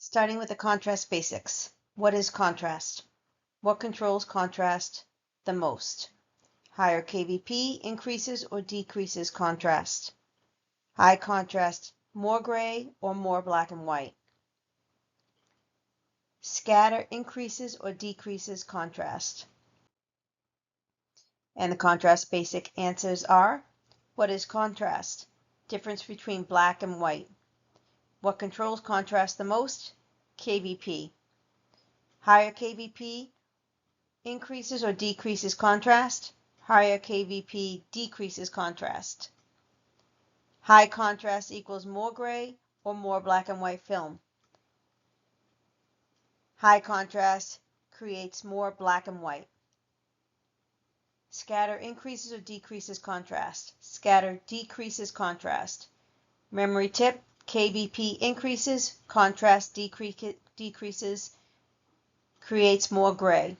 Starting with the contrast basics. What is contrast? What controls contrast the most? Higher kVp increases or decreases contrast. High contrast, more gray or more black and white. Scatter increases or decreases contrast. And the contrast basic answers are: what is contrast? Difference between black and white. What controls contrast the most? kVp. Higher kVp increases or decreases contrast. Higher kVp decreases contrast. High contrast equals more gray or more black and white film. High contrast creates more black and white. Scatter increases or decreases contrast. Scatter decreases contrast. Memory tip: kVp increases, contrast decreases, creates more gray.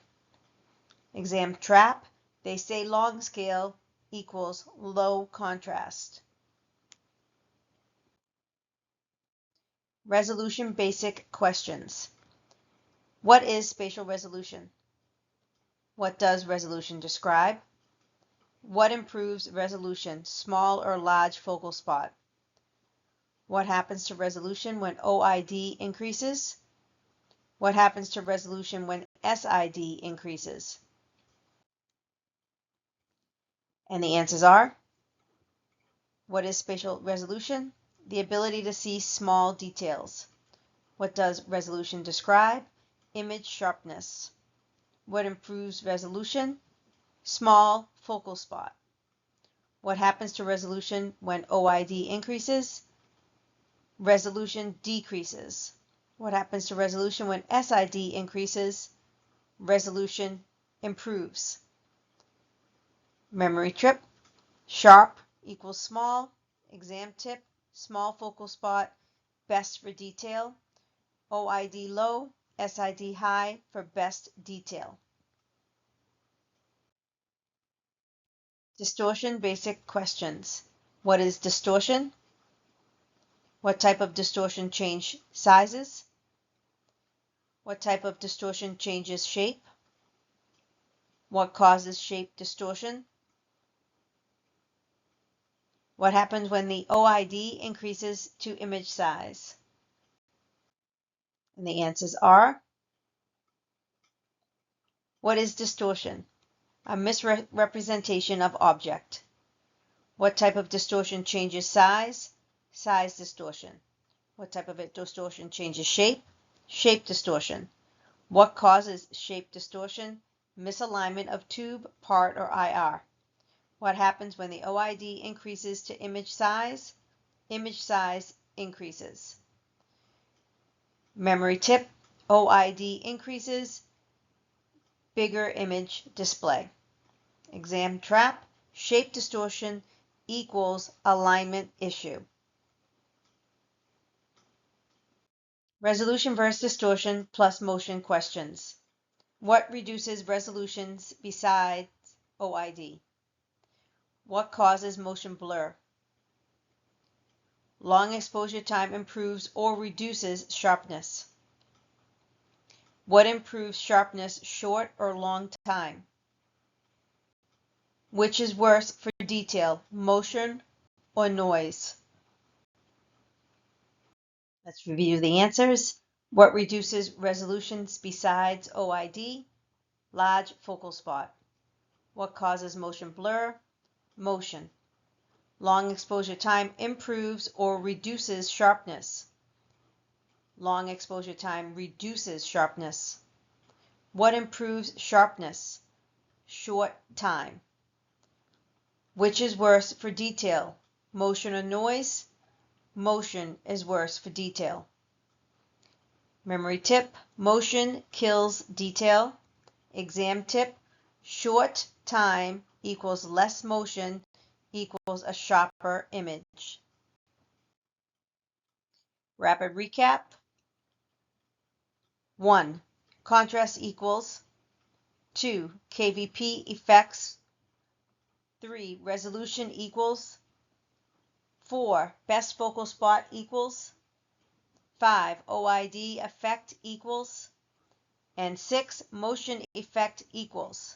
Exam trap: they say long scale equals low contrast. Resolution basic questions. What is spatial resolution? What does resolution describe? What improves resolution, small or large focal spot? What happens to resolution when OID increases? What happens to resolution when SID increases? And the answers are: what is spatial resolution? The ability to see small details. What does resolution describe? Image sharpness. What improves resolution? Small focal spot. What happens to resolution when OID increases? Resolution decreases. What happens to resolution when SID increases? Resolution improves. Memory trip: sharp equals small. Exam tip: small focal spot, best for detail. OID low, SID high for best detail. Distortion basic questions. What is distortion? What type of distortion changes sizes? What type of distortion changes shape? What causes shape distortion? What happens when the OID increases to image size? And the answers are: what is distortion? A misrepresentation of object. What type of distortion changes size? Size distortion. What type of distortion changes shape? Shape distortion. What causes shape distortion? Misalignment of tube, part, or IR. What happens when the OID increases to image size? Image size increases. Memory tip: OID increases, bigger image display. Exam trap: shape distortion equals alignment issue. Resolution versus distortion plus motion questions. What reduces resolutions besides OID? What causes motion blur? Long exposure time improves or reduces sharpness. What improves sharpness, short or long time? Which is worse for detail, motion or noise? Let's review the answers. What reduces resolutions besides OID? Large focal spot. What causes motion blur? Motion. Long exposure time improves or reduces sharpness. Long exposure time reduces sharpness. What improves sharpness? Short time. Which is worse for detail, motion or noise? Motion is worse for detail. Memory tip: motion kills detail. Exam tip: short time equals less motion equals a sharper image. Rapid recap. 1. Contrast equals 2. kVp effects. 3. Resolution equals 4. Best focal spot equals 5, OID effect equals, and 6, motion effect equals.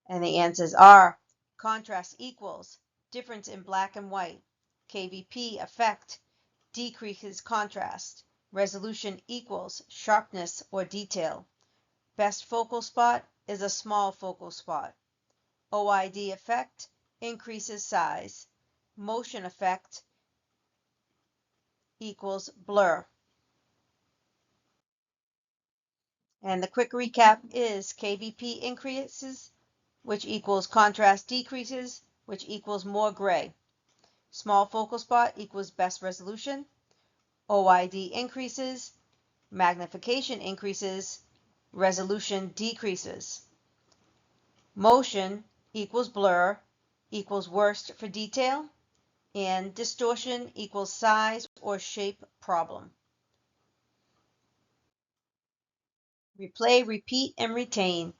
And the answers are contrast equals difference in black and white, KVP effect decreases contrast, resolution equals sharpness or detail, best focal spot is a small focal spot, OID effect increases size, motion effect equals blur. And the quick recap is KVP increases, which equals contrast decreases, which equals more gray. Small focal spot equals best resolution. OID increases, magnification increases, resolution decreases. Motion equals blur equals worst for detail, and distortion equals size or shape problem. Replay, repeat, and retain.